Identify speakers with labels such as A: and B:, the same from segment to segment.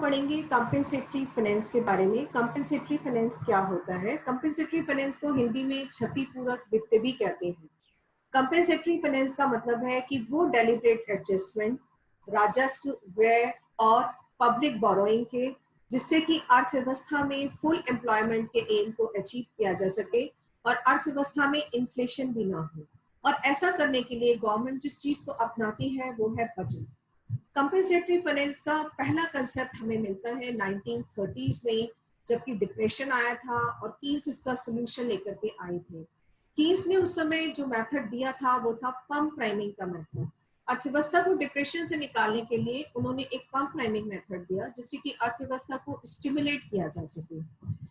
A: पढ़ेंगे compensatory finance के बारे में। कंपेंसेटरी फाइनेंस क्या होता है? कंपेंसेटरी फाइनेंस को हिंदी में क्षतिपूरक वित्त भी कहते हैं। कंपेंसेटरी फाइनेंस का मतलब है कि वो डेलिब्रेट एडजस्टमेंट राजस्व, व्यय और पब्लिक बोरोइंग के, जिससे कि अर्थव्यवस्था में फुल एम्प्लॉयमेंट के एम को अचीव किया जा सके और अर्थव्यवस्था में इन्फ्लेशन भी ना हो। और ऐसा करने के लिए गवर्नमेंट जिस चीज को अपनाती है वो है बजट। कंपेंसेटरी फाइनेंस का पहला कंसेप्ट हमें मिलता है 1930s में, जबकि डिप्रेशन आया था और कीन्स इसका सोल्यूशन लेकर के आए थे। कीन्स ने उस समय जो मेथड दिया था वो था पंप प्राइमिंग का मेथड। अर्थव्यवस्था को डिप्रेशन से निकालने के लिए उन्होंने एक पंप प्राइमिंग मेथड दिया, जिससे कि अर्थव्यवस्था को स्टिमुलेट किया जा सके।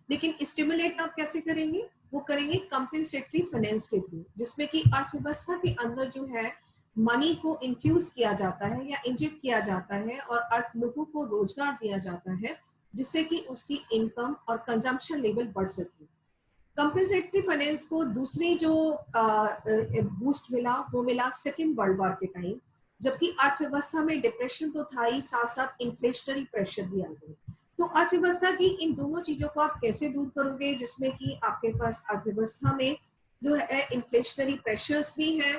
A: लेकिन स्टिमुलेट आप कैसे करेंगे? वो करेंगे कंपेंसेटरी फाइनेंस के थ्रू, जिसमें कि अर्थव्यवस्था के अंदर जो है मनी को इन्फ्यूज किया जाता है या इंजेक्ट किया जाता है और लोगों को रोजगार दिया जाता है, जिससे कि उसकी इनकम और कंजम्पशन लेवल बढ़ सके। कंपेंसेटरी फाइनेंस को दूसरी जो बूस्ट मिला वो मिला सेकेंड वर्ल्ड वॉर के टाइम, जबकि अर्थव्यवस्था में डिप्रेशन तो था ही, साथ साथ इन्फ्लेशनरी प्रेशर भी आ गए। तो अर्थव्यवस्था की इन दोनों चीजों को आप कैसे दूर करोगे, जिसमें कि आपके पास अर्थव्यवस्था में जो है इन्फ्लेशनरी प्रेशर्स भी है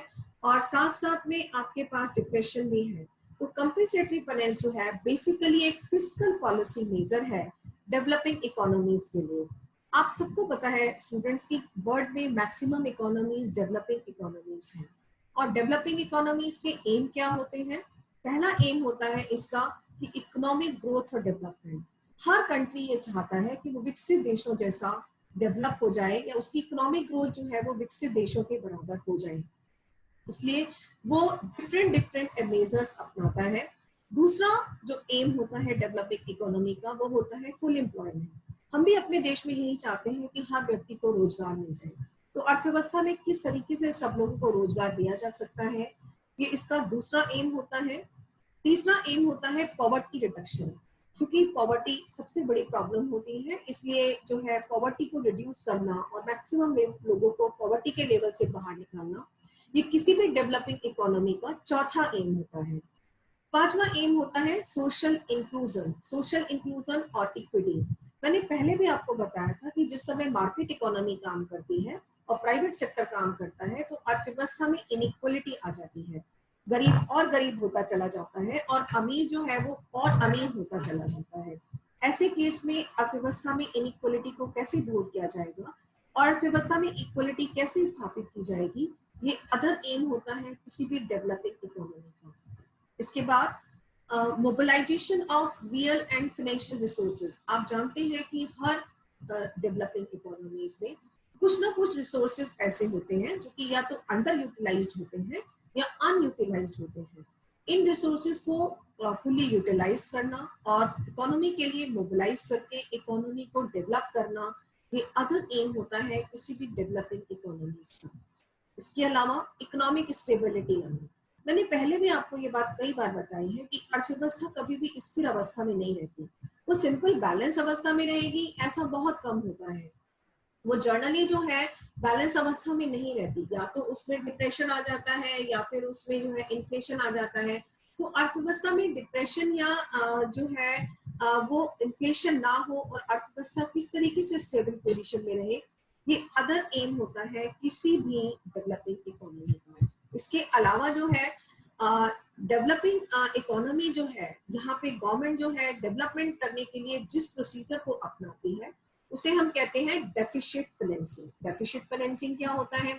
A: और साथ साथ में आपके पास डिप्रेशन भी है। तो कंपेंसेटरी फाइनेंस जो है बेसिकली एक फिस्कल पॉलिसी मेजर है डेवलपिंग इकोनॉमीज के लिए। आप सबको पता है स्टूडेंट्स की वर्ल्ड में मैक्सिमम इकोनॉमीज डेवलपिंग इकोनॉमीज हैं। और डेवलपिंग इकोनॉमीज के एम क्या होते हैं? पहला एम होता है इसका कि इकोनॉमिक ग्रोथ और डेवलपमेंट। हर कंट्री ये चाहता है कि वो विकसित देशों जैसा डेवलप हो जाए या उसकी इकोनॉमिक ग्रोथ जो है वो विकसित देशों के बराबर हो जाए, इसलिए वो डिफरेंट डिफरेंट मेजर्स अपनाता है। दूसरा जो एम होता है डेवलपिंग इकोनॉमी का वो होता है फुल एम्प्लॉयमेंट। हम भी अपने देश में यही चाहते हैं कि हर व्यक्ति को रोजगार मिल जाए। तो अर्थव्यवस्था में किस तरीके से सब लोगों को रोजगार दिया जा सकता है, ये इसका दूसरा एम होता है। तीसरा एम होता है पॉवर्टी रिडक्शन, क्योंकि पॉवर्टी सबसे बड़ी प्रॉब्लम होती है, इसलिए जो है पॉवर्टी को रिड्यूस करना और मैक्सिमम लोगों को पॉवर्टी के लेवल से बाहर निकालना, ये किसी भी डेवलपिंग इकोनॉमी का चौथा एम होता है। पांचवा एम होता है सोशल इंक्लूजन और इक्विटी। मैंने पहले भी आपको बताया था कि जिस समय मार्केट इकोनॉमी काम करती है और प्राइवेट सेक्टर काम करता है तो अर्थव्यवस्था में इनइक्वलिटी आ जाती है, गरीब और गरीब होता चला जाता है और अमीर जो है वो और अमीर होता चला जाता है। ऐसे केस में अर्थव्यवस्था में इनइक्वलिटी को कैसे दूर किया जाएगा और अर्थव्यवस्था में इक्वलिटी कैसे स्थापित की जाएगी, ये अदर एम होता है किसी भी डेवलपिंग इकोनॉमी का। इसके बाद mobilization of real and financial resources. आप जानते हैं कि हर डेवलपिंग इकोनॉमीज में कुछ ना कुछ रिसोर्सेज ऐसे होते हैं जो कि या तो अंडर यूटिलाइज्ड होते हैं या अनयूटिलाइज्ड होते हैं। इन रिसोर्सेज को फुली यूटिलाइज करना और इकोनॉमी के लिए मोबिलाइज करके इकोनॉमी को डेवलप करना, ये अदर एम होता है किसी भी डेवलपिंग इकोनॉमीज का। इसके अलावा इकोनॉमिक स्टेबिलिटी लाना। मैंने पहले भी आपको ये बात कई बार बताई है कि अर्थव्यवस्था कभी भी स्थिर अवस्था में नहीं रहती, वो सिंपल बैलेंस अवस्था में रहेगी, ऐसा बहुत कम होता है। वो जर्नली जो है बैलेंस अवस्था में नहीं रहती, या तो उसमें डिप्रेशन आ जाता है या फिर उसमें जो है इन्फ्लेशन आ जाता है। तो अर्थव्यवस्था में डिप्रेशन या जो है वो इन्फ्लेशन ना हो और अर्थव्यवस्था किस तरीके से स्टेबल पोजीशन में रहे, ये अदर एम होता है किसी भी डेवलपिंग इकोनॉमी का। इसके अलावा जो है डेवलपिंग इकोनॉमी जो है, यहाँ पे गवर्नमेंट जो है डेवलपमेंट करने के लिए जिस प्रोसीजर को अपनाती है उसे हम कहते हैं डेफिशिट फाइनेंसिंग। डेफिशिट फाइनेंसिंग क्या होता है?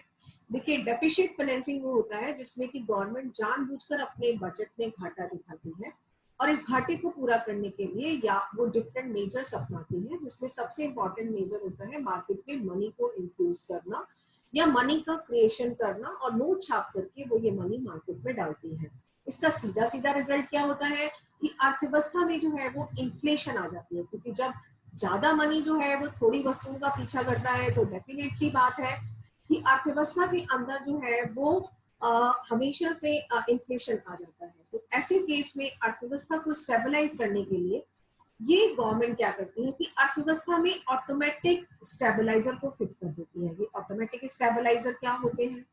A: देखिए, डेफिशिट फाइनेंसिंग वो होता है जिसमें कि गवर्नमेंट जानबूझकर अपने बजट में घाटा दिखाती है और इस घाटे को पूरा करने के लिए या वो डिफरेंट मेजर्स अपनाती है, जिसमें सबसे इंपॉर्टेंट मेजर होता है मार्केट में मनी को इन्फ्यूज करना या मनी का क्रिएशन करना और नोट छाप करके वो ये मनी मार्केट में डालती है। इसका सीधा सीधा रिजल्ट क्या होता है कि अर्थव्यवस्था में जो है वो इन्फ्लेशन आ जाती है, क्योंकि जब ज्यादा मनी जो है वो थोड़ी वस्तुओं का पीछा करता है तो डेफिनेट सी बात है कि अर्थव्यवस्था के अंदर जो है वो हमेशा से इन्फ्लेशन आ जाता है। तो ऐसे केस में अर्थव्यवस्था को स्टेबलाइज करने के लिए ये गवर्नमेंट क्या करती है कि अर्थव्यवस्था में ऑटोमेटिक स्टेबलाइजर को फिट कर देती है। ये ऑटोमेटिक स्टेबलाइजर क्या होते हैं?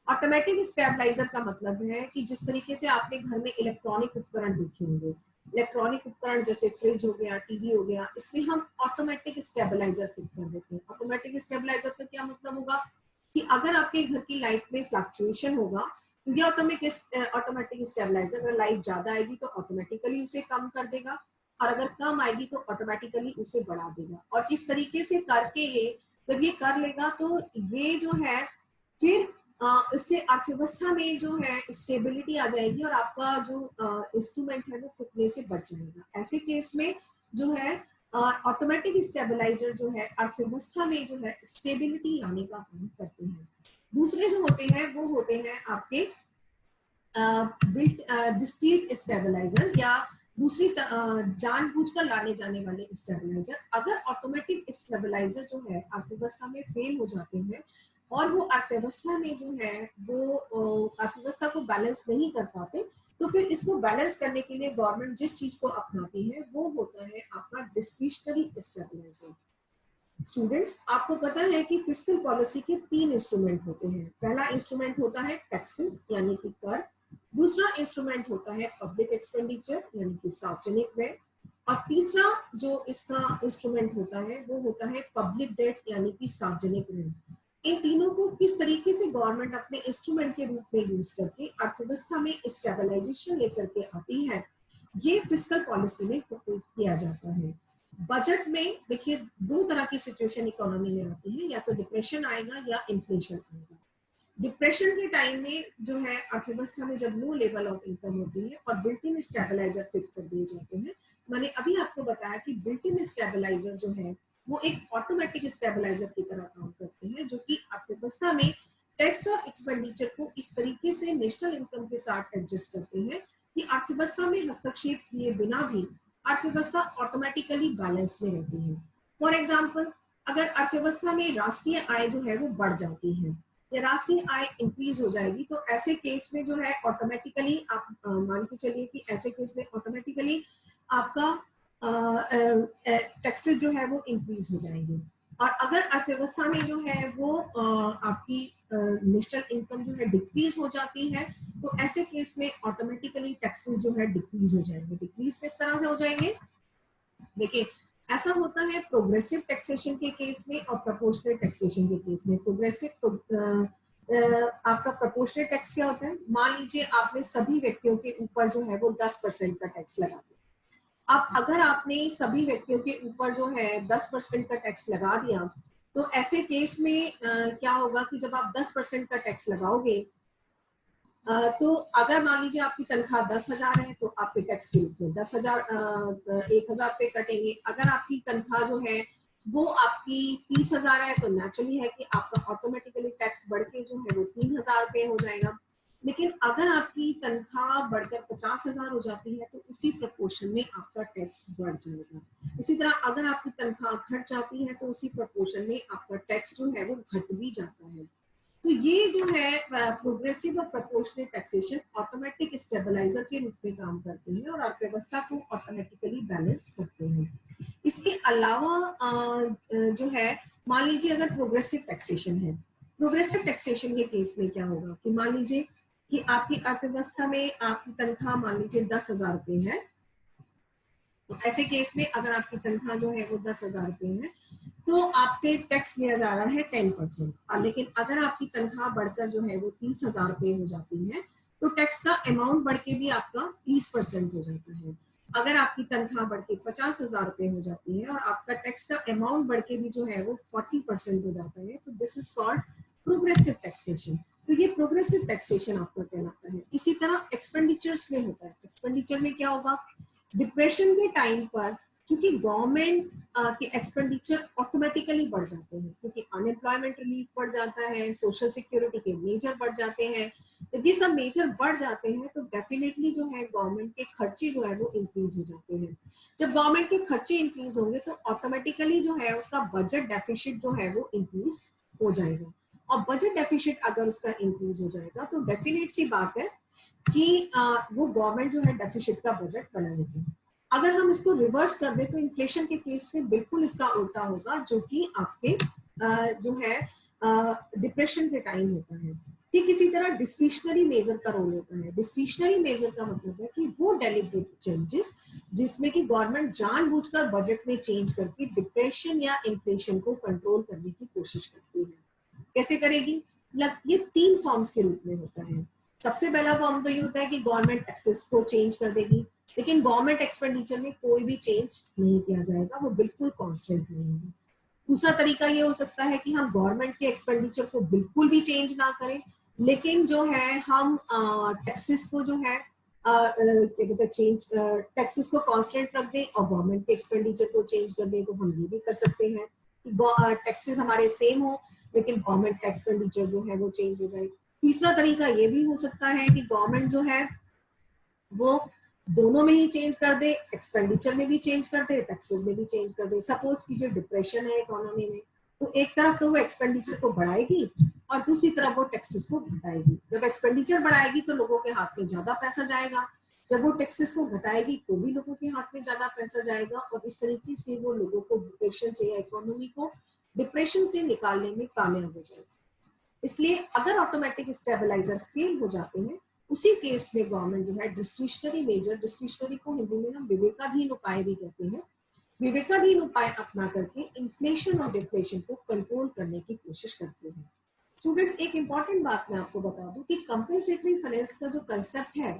A: ऑटोमेटिक स्टेबलाइजर का मतलब है कि जिस तरीके से आपने घर में इलेक्ट्रॉनिक उपकरण देखे होंगे, इलेक्ट्रॉनिक उपकरण जैसे फ्रिज हो गया, टीवी हो गया, इसमें हम ऑटोमेटिक स्टेबलाइजर फिट कर देते हैं। ऑटोमेटिक स्टेबलाइजर का क्या मतलब होगा कि अगर आपके घर की लाइट में फ्लक्चुएशन होगा तो ये ऑटोमेटिक स्टेबलाइजर, अगर लाइट ज्यादा आएगी तो ऑटोमेटिकली उसे कम कर देगा, और अगर कम आएगी तो ऑटोमेटिकली उसे बढ़ा देगा। और इस तरीके से करके ये जब ये कर लेगा तो ये जो है फिर इससे अर्थव्यवस्था में जो है स्टेबिलिटी आ जाएगी और आपका जो इंस्ट्रूमेंट है वो फूटने से बच जाएगा। ऐसे केस में जो है ऑटोमेटिक स्टेबलाइजर जो है अर्थव्यवस्था में जो है स्टेबिलिटी लाने का काम करते हैं। दूसरे जो होते हैं वो होते हैं आपके बिल्ट डिस्क्रीट स्टेबलाइजर या दूसरी जानबूझकर लाने जाने वाले स्टेबलाइजर। अगर ऑटोमेटिक स्टेबलाइजर जो है अर्थव्यवस्था में फेल हो जाते हैं और वो अर्थव्यवस्था में जो है वो अर्थव्यवस्था को बैलेंस नहीं कर पाते, तो फिर इसको बैलेंस करने के लिए गवर्नमेंट जिस चीज को अपनाती है वो होता है आपका डिस्क्रिशनरी स्टेबलाइजर। स्टूडेंट्स, आपको पता है कि फिस्कल पॉलिसी के 3 इंस्ट्रूमेंट होते हैं। पहला इंस्ट्रूमेंट होता है टैक्सेस यानी कि कर, दूसरा इंस्ट्रूमेंट होता है पब्लिक एक्सपेंडिचर यानी कि सार्वजनिक व्यय, और तीसरा जो इसका इंस्ट्रूमेंट होता है वो होता है पब्लिक डेट यानी कि सार्वजनिक ऋण। इन तीनों को किस तरीके से गवर्नमेंट अपने इंस्ट्रूमेंट के रूप में यूज करके अर्थव्यवस्था में स्टेबलाइजेशन लेकर के आती है, ये फिस्कल पॉलिसी में किया जाता है। बजट में देखिए 2 तरह की सिचुएशन इकोनॉमी में आती है, या तो डिप्रेशन आएगा या इन्फ्लेशन आएगा। डिप्रेशन के टाइम में जो है अर्थव्यवस्था में जब लो लेवल ऑफ इनकम होती है और बिल्ट इन स्टेबलाइजर फिट कर दिए जाते हैं। मैंने अभी आपको बताया कि बिल्ट इन स्टेबलाइजर जो है वो एक ऑटोमेटिक स्टेबलाइजर की तरह काम करते हैं, जो कि अर्थव्यवस्था में टैक्स और एक्सपेंडिचर को इस तरीके से नेशनल इनकम के साथ एडजस्ट करते हैं कि अर्थव्यवस्था में हस्तक्षेप किए बिना भी अर्थव्यवस्था ऑटोमेटिकली बैलेंस में रहती है। फॉर एग्जाम्पल, अगर अर्थव्यवस्था में राष्ट्रीय आय जो है वो बढ़ जाती है या राष्ट्रीय आय इंक्रीज हो जाएगी, तो ऐसे केस में जो है ऑटोमेटिकली आप मान के चलिए कि ऐसे केस में ऑटोमेटिकली आपका टैक्सेस जो है वो इंक्रीज हो जाएंगे। और अगर अर्थव्यवस्था में जो है वो आपकी नेशनल इनकम जो है डिक्रीज हो जाती है, तो ऐसे केस में ऑटोमेटिकली टैक्सेस जो है डिक्रीज हो जाएंगे। डिक्रीज किस तरह से हो जाएंगे? देखिए, ऐसा होता है प्रोग्रेसिव टैक्सेशन के केस में और प्रोपोर्शनल टैक्सेशन के केस में। प्रोग्रेसिव आपका प्रोपोर्शनल टैक्स क्या होता है? मान लीजिए आपने सभी व्यक्तियों के ऊपर जो है वो 10% का टैक्स लगा दिया। अब अगर आपने सभी व्यक्तियों के ऊपर जो है 10% का टैक्स लगा दिया, तो ऐसे केस में क्या होगा कि जब आप 10% का टैक्स लगाओगे, तो अगर मान लीजिए आपकी तनख्वाह 10,000 है तो आपके टैक्स के रूप में 10,000 1,000 रुपए कटेंगे। अगर आपकी तनख्वाह जो है वो आपकी 30,000 है तो नेचुरली है कि आपका ऑटोमेटिकली टैक्स बढ़ के जो है वो 3,000 रुपए हो जाएगा। लेकिन अगर आपकी तनख्वाह बढ़कर 50,000 हो जाती है तो उसी प्रपोर्शन में आपका टैक्स बढ़ जाएगा। इसी तरह अगर आपकी तनख्वाह घट जाती है तो उसी प्रपोर्शन में आपका टैक्स जो है वो घट भी जाता है। तो ये जो है प्रोग्रेसिव और प्रोपोर्शनल टैक्सेशन ऑटोमेटिक स्टेबलाइजर के रूप में काम करते हैं और अर्थव्यवस्था को ऑटोमेटिकली बैलेंस करते हैं। इसके अलावा जो है, मान लीजिए अगर प्रोग्रेसिव टैक्सेशन है, प्रोग्रेसिव टैक्सेशन के केस में क्या होगा कि मान लीजिए कि आपकी अर्थव्यवस्था में आपकी तनख्वाह मान लीजिए 10,000 रुपए है, तो ऐसे केस में अगर आपकी तनख्वाह जो है वो 10,000 रुपए है तो आपसे टैक्स लिया जा रहा है 10%। और लेकिन अगर आपकी तनख्वाह बढ़कर जो है वो 30,000 रुपए हो जाती है तो टैक्स का अमाउंट बढ़ के भी आपका 30% हो जाता है। अगर आपकी तनख्वाह बढ़ के 50,000 रुपए हो जाती है और आपका टैक्स का अमाउंट बढ़ के भी जो है वो 40% हो जाता है, तो this is called progressive taxation. तो ये प्रोग्रेसिव टैक्सेशन आपका कहलाता है। इसी तरह एक्सपेंडिचर्स में होता है। एक्सपेंडिचर में क्या होगा? डिप्रेशन के टाइम पर चूंकि गवर्नमेंट के एक्सपेंडिचर ऑटोमेटिकली बढ़ जाते हैं, क्योंकि अनएम्प्लॉयमेंट रिलीफ बढ़ जाता है, सोशल सिक्योरिटी के मेजर बढ़ जाते हैं, जब ये सब मेजर बढ़ जाते हैं तो डेफिनेटली जो है गवर्नमेंट के खर्चे जो है वो इंक्रीज हो जाते हैं। जब गवर्नमेंट के खर्चे इंक्रीज होंगे तो ऑटोमेटिकली जो है उसका बजट डेफिसिट जो है वो इंक्रीज हो जाएगा। और बजट डेफिसिट अगर उसका इंक्रीज हो जाएगा तो डेफिनेट सी बात है कि वो गवर्नमेंट जो है डेफिसिट का बजट बनाएगी। अगर हम इसको रिवर्स कर दे तो इन्फ्लेशन के केस में बिल्कुल इसका उल्टा होगा, जो कि आपके जो है डिप्रेशन के टाइम होता है। ठीक इसी तरह डिस्क्रिशनरी मेजर का रोल होता है। डिस्क्रिशनरी मेजर का मतलब है कि वो डेलिब्रेट चेंजेस जिसमें कि गवर्नमेंट जानबूझकर बजट में चेंज करके डिप्रेशन या इन्फ्लेशन को कंट्रोल करने की कोशिश करती है। कैसे करेगी? ये 3 फॉर्म्स के रूप में होता है। सबसे पहला फॉर्म तो ये होता है कि गवर्नमेंट टैक्सेस को चेंज कर देगी, लेकिन गवर्नमेंट एक्सपेंडिचर में कोई भी चेंज नहीं किया जाएगा, वो बिल्कुल कांस्टेंट रहेंगे। दूसरा तरीका ये हो सकता है कि हम गवर्नमेंट के एक्सपेंडिचर को बिल्कुल भी चेंज ना करें, लेकिन जो है हम टैक्सेस को जो है क्या कहते हैं चेंज, टैक्सेस को कांस्टेंट रख दें और गवर्नमेंट के एक्सपेंडिचर को चेंज कर दें। तो हम ये भी कर सकते हैं कि टैक्सेस हमारे सेम हो लेकिन गवर्नमेंट का एक्सपेंडिचर जो है वो चेंज हो जाए। तीसरा तरीका ये भी हो सकता है कि गवर्नमेंट जो है वो दोनों में ही चेंज कर दे, एक्सपेंडिचर में भी चेंज कर दे, टैक्सेस में भी चेंज कर दे। सपोज की जो डिप्रेशन है इकोनॉमी में, तो एक तरफ तो वो एक्सपेंडिचर को बढ़ाएगी और दूसरी तरफ वो टैक्सेस को घटाएगी। जब एक्सपेंडिचर बढ़ाएगी तो लोगों के हाथ में ज्यादा पैसा जाएगा, जब वो टैक्सेस को घटाएगी तो भी लोगों के हाथ में ज्यादा पैसा जाएगा, और इस तरीके से वो लोगों को डिप्रेशन से या इकोनॉमी को डिप्रेशन से निकालने में कामयाब हो जाएगी। इसलिए अगर ऑटोमेटिक स्टेबलाइजर फेल हो जाते हैं, उसी केस में गवर्नमेंट जो है डिस्क्रिशनरी मेजर, डिस्क्रिशनरी को हिंदी में हम विवेकाधीन उपाय भी कहते हैं, विवेकाधीन उपाय अपना करके इन्फ्लेशन और डिफ्लेशन को कंट्रोल करने की कोशिश करते हैं। स्टूडेंट्स, एक इंपॉर्टेंट बात मैं आपको बता दूं कि कंपेंसेटरी फाइनेंस का जो कंसेप्ट है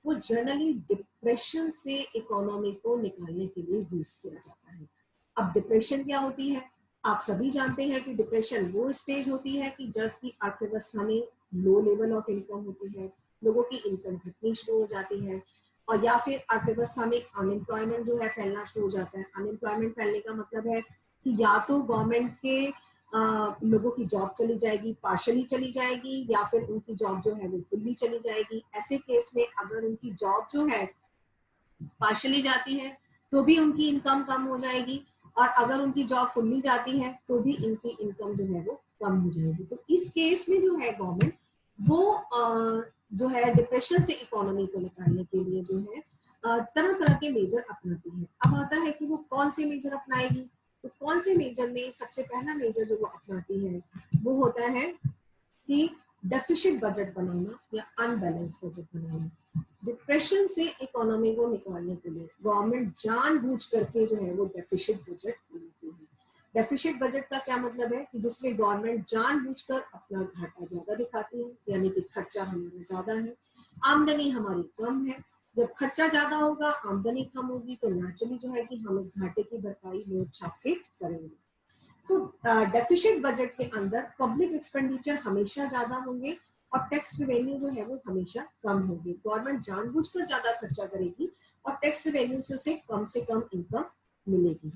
A: वो जनरली डिप्रेशन से इकोनॉमी को निकालने के लिए यूज किया जाता है। अब डिप्रेशन क्या होती है? आप सभी जानते हैं कि डिप्रेशन वो स्टेज होती है कि जब की अर्थव्यवस्था में लो लेवल ऑफ इनकम होती है, लोगों की इनकम घटनी शुरू हो जाती है, और या फिर अर्थव्यवस्था में अनएम्प्लॉयमेंट जो है फैलना शुरू हो जाता है। अनएम्प्लॉयमेंट फैलने का मतलब है कि या तो गवर्नमेंट के लोगों की जॉब चली जाएगी, पार्शली चली जाएगी, या फिर उनकी जॉब जो है वो फुल्ली चली जाएगी। ऐसे केस में अगर उनकी जॉब जो है पार्शली जाती है तो भी उनकी इनकम कम हो जाएगी, और अगर उनकी जॉब फुल्ली जाती है तो भी इनकी इनकम जो है वो कम हो जाएगी। तो इस केस में जो है गवर्नमेंट वो जो है डिप्रेशन से इकोनॉमी को निकालने के लिए जो है तरह तरह के मेजर अपनाती है। अब आता है कि वो कौन से मेजर अपनाएगी। तो कौन से मेजर में सबसे पहला मेजर जो वो अपनाती है वो होता है कि डेफिशिट बजट बनाना या अनबैलेंस बजट बनाना। डिप्रेशन से इकोनॉमी को निकालने के लिए गवर्नमेंट जानबूझ करके जो है वो डेफिशिट बजट बनाती है। डेफिशिट बजट का क्या मतलब है कि जिसमें गवर्नमेंट जानबूझकर अपना घाटा ज्यादा दिखाती है, यानी कि खर्चा हमारा ज्यादा है, आमदनी हमारी कम है। जब खर्चा ज्यादा होगा, आमदनी कम होगी, तो नेचुरली जो है कि हम इस घाटे की भरपाई नोट छाप के करेंगे। तो डेफिशिट बजट के अंदर पब्लिक एक्सपेंडिचर हमेशा ज्यादा होंगे और टैक्स रेवेन्यू जो है वो हमेशा कम होगी। गवर्नमेंट जानबूझकर ज्यादा खर्चा करेगी और टैक्स रेवेन्यू से कम इनकम मिलेगी।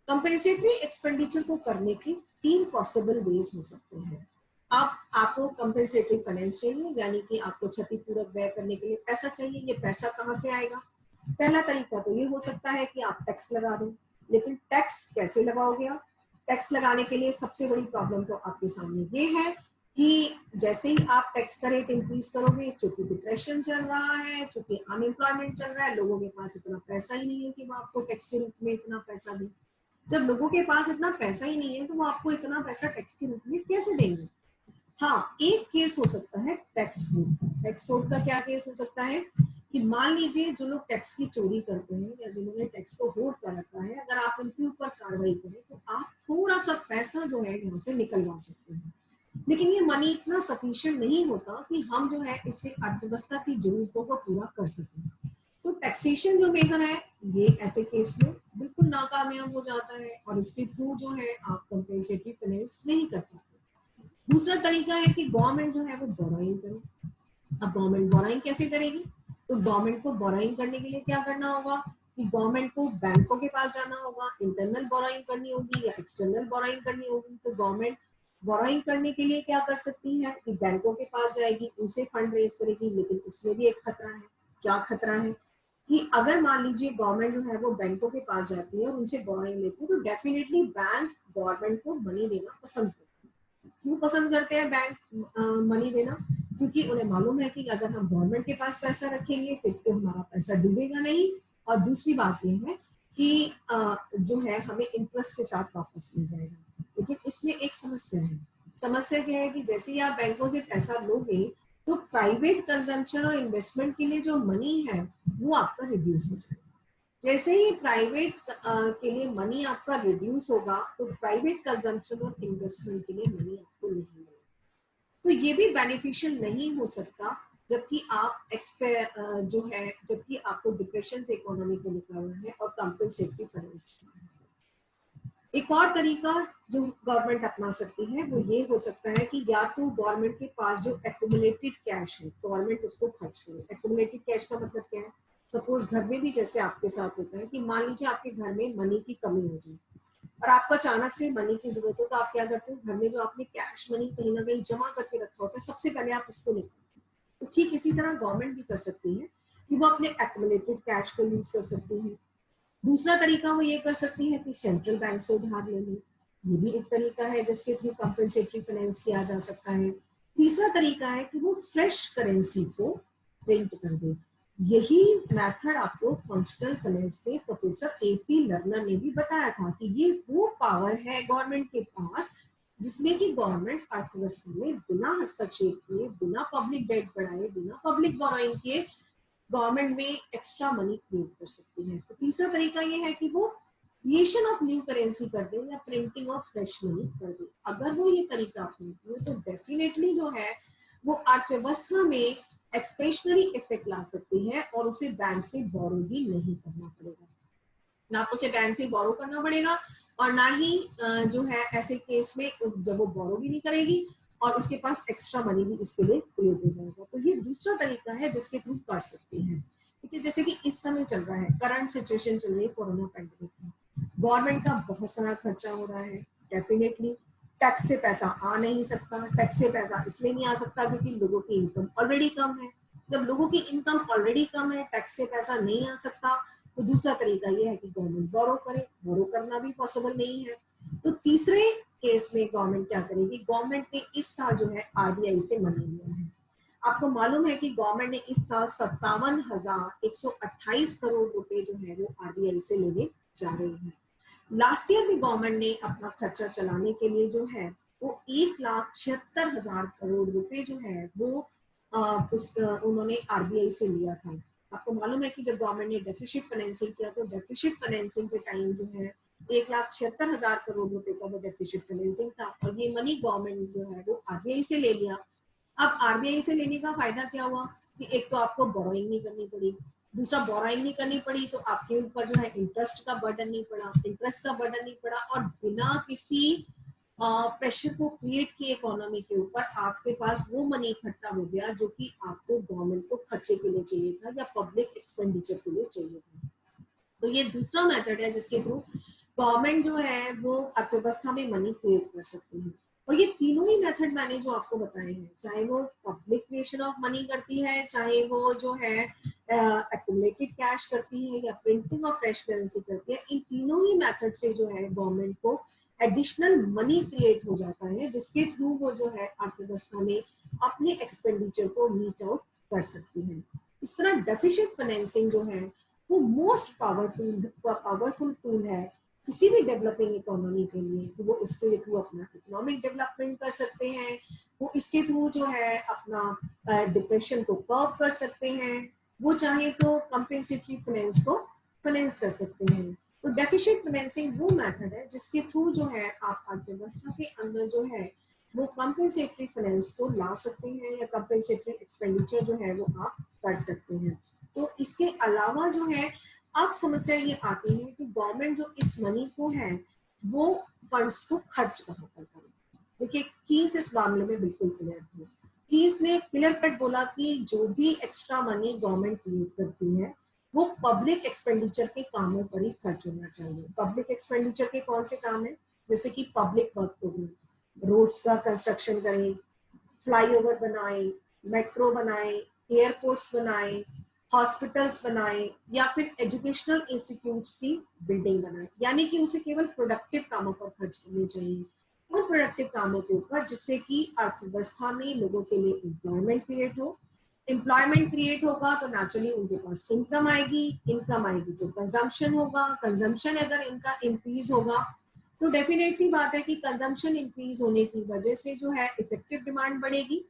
A: कंपेंसेटरी एक्सपेंडिचर को करने के 3 पॉसिबल वेज हो सकते हैं। अब आपको कंपेंसेटरी फाइनेंस चाहिए, यानी कि आपको क्षतिपूरक व्यय करने के लिए पैसा चाहिए। ये पैसा कहाँ से आएगा? पहला तरीका तो ये हो सकता है कि आप टैक्स लगा दें, लेकिन टैक्स कैसे लगाओगे आप? टैक्स लगाने के लिए सबसे बड़ी प्रॉब्लम तो आपके सामने ये है कि जैसे ही आप टैक्स का रेट इंक्रीज करोगे, चूंकि डिप्रेशन चल रहा है, चूंकि अनएम्प्लॉयमेंट चल रहा है, लोगों के पास इतना पैसा ही नहीं है कि वो आपको टैक्स के रूप में इतना पैसा दें। जब लोगों के पास इतना पैसा ही नहीं है तो वो आपको इतना पैसा टैक्स के रूप में कैसे देंगे? हाँ, एक केस हो सकता है टैक्स फ्रॉड का। टैक्स फ्रॉड का क्या केस हो सकता है कि मान लीजिए जो लोग टैक्स की चोरी करते हैं या जिन्होंने टैक्स को होल्ड कर रखा है, अगर आप उनके ऊपर कार्रवाई करें तो आप थोड़ा सा पैसा जो है यहाँ से निकलवा सकते हैं, लेकिन ये मनी इतना सफिशिएंट नहीं होता कि हम जो है इससे अर्थव्यवस्था की जरूरतों को पूरा कर सकें। तो टैक्सेशन जो मेजर है ये ऐसे केस में बिल्कुल नाकामयाब हो जाता है और इसके थ्रू जो है आप कंपेंसेटरी फाइनेंस नहीं कर पाते। दूसरा तरीका है कि गवर्नमेंट जो है वो बोरोइंग करे। अब गवर्नमेंट बोरोइंग कैसे करेगी? तो गवर्नमेंट को बोरोइंग करने के लिए क्या करना होगा कि गवर्नमेंट को बैंकों के पास जाना होगा, इंटरनल बोरोइंग करनी होगी या एक्सटर्नल बोरोइंग करनी होगी। तो गवर्नमेंट बोरोइंग करने के लिए क्या कर सकती है कि बैंकों के पास जाएगी, उनसे फंड रेज करेगी, लेकिन उसमें भी एक खतरा है। क्या खतरा है कि अगर मान लीजिए गवर्नमेंट जो है वो बैंकों के पास जाती है और उनसे बोरोइंग लेती है, तो डेफिनेटली बैंक गवर्नमेंट को मनी देना पसंद करते हैं। क्यों पसंद करते हैं बैंक मनी देना? क्योंकि उन्हें मालूम है कि अगर हम गवर्नमेंट के पास पैसा रखेंगे तो हमारा पैसा डूबेगा नहीं, और दूसरी बात यह है कि जो है हमें इंटरेस्ट के साथ वापस मिल जाएगा। लेकिन इसमें एक समस्या है। समस्या क्या है कि जैसे ही आप बैंकों से पैसा लोगे तो प्राइवेट कंजम्पशन और इन्वेस्टमेंट के लिए जो मनी है वो आपका रिड्यूस हो जाएगा। जैसे ही प्राइवेट के लिए मनी आपका रिड्यूस होगा तो प्राइवेट कंजम्पशन और इन्वेस्टमेंट के लिए मनी आपको नहीं मिलेगा। तो ये भी बेनिफिशियल नहीं हो सकता जबकि आप जो है जबकि आपको डिप्रेशन से इकोनॉमी को निकालना है और कंपनसेटरी फाइनेंस। एक और तरीका जो गवर्नमेंट अपना सकती है वो ये हो सकता है कि या तो गवर्नमेंट के पास जो एक्यूमुलेटेड कैश है गवर्नमेंट उसको खर्च करे। एक्यूमुलेटेड कैश का मतलब क्या है? सपोज घर में भी जैसे आपके साथ होता है कि मान लीजिए आपके घर में मनी की कमी हो जाए और आपको अचानक से मनी की जरूरत हो, तो आप क्या करते हो? घर में जो आपने कैश मनी कहीं ना कहीं जमा करके रखा होता है सबसे पहले आप उसको निकालते हो। तो ठीक इसी तरह गवर्नमेंट भी कर सकती है कि वो अपने एक्यूमुलेटेड कैश को यूज कर सकती है। दूसरा तरीका वो ये कर सकती है कि सेंट्रल बैंक से उधार ले लें। ये भी एक तरीका है जिसके थ्रू कंपनसेटरी फाइनेंस किया जा सकता है। तीसरा तरीका है कि वो फ्रेश करेंसी को प्रिंट कर दे। यही मेथड आपको फंक्शनल फाइनेंस में प्रोफेसर एपी लर्नर ने भी बताया था कि ये वो पावर है गवर्नमेंट के पास जिसमें कि गवर्नमेंट अर्थव्यवस्था में बिना हस्तक्षेप किए, बिना पब्लिक डेट बढ़ाए, बिना पब्लिक बोरोइंग किए गवर्नमेंट में एक्स्ट्रा मनी क्रिएट कर सकती है। तो तीसरा तरीका ये है कि वो क्रिएशन ऑफ न्यू करेंसी कर दे या प्रिंटिंग ऑफ फ्रेश मनी कर दे। अगर वो ये तरीका अपनाती है तो डेफिनेटली जो है वो अर्थव्यवस्था में एक्सपेशनरी इफेक्ट ला सकती है और उसे बैंक से बोरो भी नहीं करना पड़ेगा। ना उसे बैंक से बोरो करना पड़ेगा और ना ही जो है ऐसे केस में जब वो बोरो भी नहीं करेगी और उसके पास एक्स्ट्रा मनी भी इसके लिए क्रिएट हो जाएगा। तो ये दूसरा तरीका है जिसके थ्रू कर सकती है। ठीक है, जैसे कि इस समय चल रहा है, करंट सिचुएशन चल रही है कोरोना पैंडेमिक में, गवर्नमेंट का बहुत सारा खर्चा हो रहा है। डेफिनेटली टैक्स से पैसा आ नहीं सकता। टैक्स से पैसा इसलिए नहीं आ सकता क्योंकि लोगों की इनकम ऑलरेडी कम है। जब लोगों की इनकम ऑलरेडी कम है, टैक्स से पैसा नहीं आ सकता, तो दूसरा तरीका ये है कि गवर्नमेंट बोरो करे। बोरो करना भी पॉसिबल नहीं है। तो तीसरे केस में गवर्नमेंट क्या करेगी? गवर्नमेंट ने इस साल जो है आरबीआई से मनी लिया है। आपको मालूम है कि गवर्नमेंट ने इस साल 57,128 करोड़ रुपए जो है वो आरबीआई से लेने जा रही है। लास्ट ईयर भी गवर्नमेंट ने अपना खर्चा चलाने के लिए जो है वो 1,76,000 करोड़ रुपए जो है वो उन्होंने आरबीआई से लिया था। आपको मालूम है कि जब गवर्नमेंट ने डेफिसिट फाइनेंसिंग किया तो डेफिसिट फाइनेंसिंग के टाइम जो है 1,76,000 करोड़ रुपए का वो डेफिसिट फाइनेंसिंग था और ये मनी गवर्नमेंट जो है वो आरबीआई से ले लिया। अब आरबीआई से लेने का फायदा क्या हुआ कि एक तो आपको बोरोइंग नहीं करनी पड़ी, दूसरा बोरोइंग नहीं करनी पड़ी तो आपके ऊपर जो है इंटरेस्ट का बर्डन नहीं पड़ा और बिना किसी प्रेशर को क्रिएट किए इकोनॉमी के ऊपर आपके पास वो मनी इकट्ठा हो गया जो कि आपको गवर्नमेंट को खर्चे के लिए चाहिए था या पब्लिक एक्सपेंडिचर के लिए चाहिए था। तो ये दूसरा मेथड है जिसके थ्रू गवर्नमेंट जो है वो अर्थव्यवस्था में मनी क्रिएट कर सकती है। और ये तीनों ही मेथड मैंने जो आपको बताए हैं, चाहे वो पब्लिक क्रिएशन ऑफ मनी करती है, चाहे वो जो है एक्यूमुलेटेड कैश करती है या प्रिंटिंग ऑफ फ्रेश करेंसी करती है, इन तीनों ही मेथड से जो है गवर्नमेंट को एडिशनल मनी क्रिएट हो जाता है जिसके थ्रू वो जो है अर्थव्यवस्था में अपने एक्सपेंडिचर को मीट आउट कर सकती है। इस तरह डेफिसिट फाइनेंसिंग जो है वो मोस्ट पावरफुल टूल है किसी भी डेवलपिंग इकोनॉमी के लिए कि वो उससे थ्रू अपना इकोनॉमिक डेवलपमेंट कर सकते हैं। वो इसके थ्रू जो है अपना डिप्रेशन को कर्व कर सकते हैं। वो चाहे तो कंपेंसेटरी फाइनेंस को फाइनेंस कर सकते हैं। तो डेफिसिट फाइनेंसिंग वो मेथड है जिसके थ्रू जो है आप अर्थव्यवस्था के अंदर जो है वो कंपेंसेटरी फाइनेंस को ला सकते हैं या कंपेंसेटरी एक्सपेंडिचर जो है वो आप कर सकते हैं। तो इसके अलावा जो है अब समस्या ये आती है कि गवर्नमेंट जो इस मनी को है वो फंड्स को खर्च कहाँ पर करे। देखिए कीज इस मामले में बिल्कुल क्लियर थी। कीज ने क्लियर कट बोला कि जो भी एक्स्ट्रा मनी गवर्नमेंट क्रिएट करती है वो पब्लिक एक्सपेंडिचर के कामों पर ही खर्च होना चाहिए। पब्लिक एक्सपेंडिचर के कौन से काम है? जैसे कि पब्लिक वर्क प्रोग्राम, रोड्स का कंस्ट्रक्शन करें, फ्लाईओवर बनाए, मेट्रो बनाए, एयरपोर्ट्स बनाए, हॉस्पिटल्स बनाए या फिर एजुकेशनल इंस्टीट्यूट्स की बिल्डिंग बनाए। यानी कि उसे केवल प्रोडक्टिव कामों पर खर्च करने चाहिए, उन प्रोडक्टिव कामों के ऊपर जिससे कि अर्थव्यवस्था में लोगों के लिए एम्प्लॉयमेंट क्रिएट हो। एम्प्लॉयमेंट क्रिएट होगा तो नेचुरली उनके पास इनकम आएगी तो कंजम्पशन होगा, कंजम्पशन अगर इनका इंक्रीज होगा तो डेफिनेट सी बात है कि कंजम्पशन इंक्रीज होने की वजह से जो है इफेक्टिव डिमांड बढ़ेगी,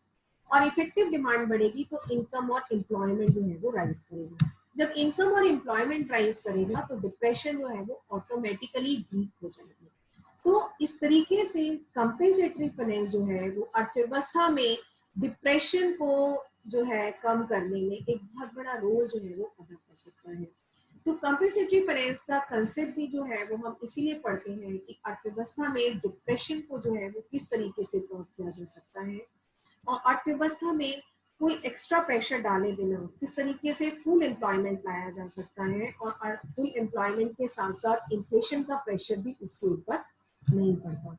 A: और इफेक्टिव डिमांड बढ़ेगी तो इनकम और एम्प्लॉयमेंट जो है वो राइज करेगा। जब इनकम और एम्प्लॉयमेंट राइज करेगा तो डिप्रेशन जो है वो ऑटोमेटिकली वीक हो जाएगी। तो इस तरीके से कंपेंसेटरी फाइनेंस जो है वो अर्थव्यवस्था में डिप्रेशन को जो है कम करने में एक बहुत बड़ा रोल जो है वो अदा कर सकता है। तो कंपेंसेटरी फाइनेंस का कंसेप्ट भी जो है वो हम इसीलिए पढ़ते हैं कि अर्थव्यवस्था में डिप्रेशन को जो है वो किस तरीके से कम किया जा सकता है, और अर्थव्यवस्था में कोई एक्स्ट्रा प्रेशर डाले बिना किस तरीके से फुल एम्प्लॉयमेंट लाया जा सकता है, और फुल एम्प्लॉयमेंट के साथ साथ इन्फ्लेशन का प्रेशर भी उसके ऊपर नहीं पड़ता।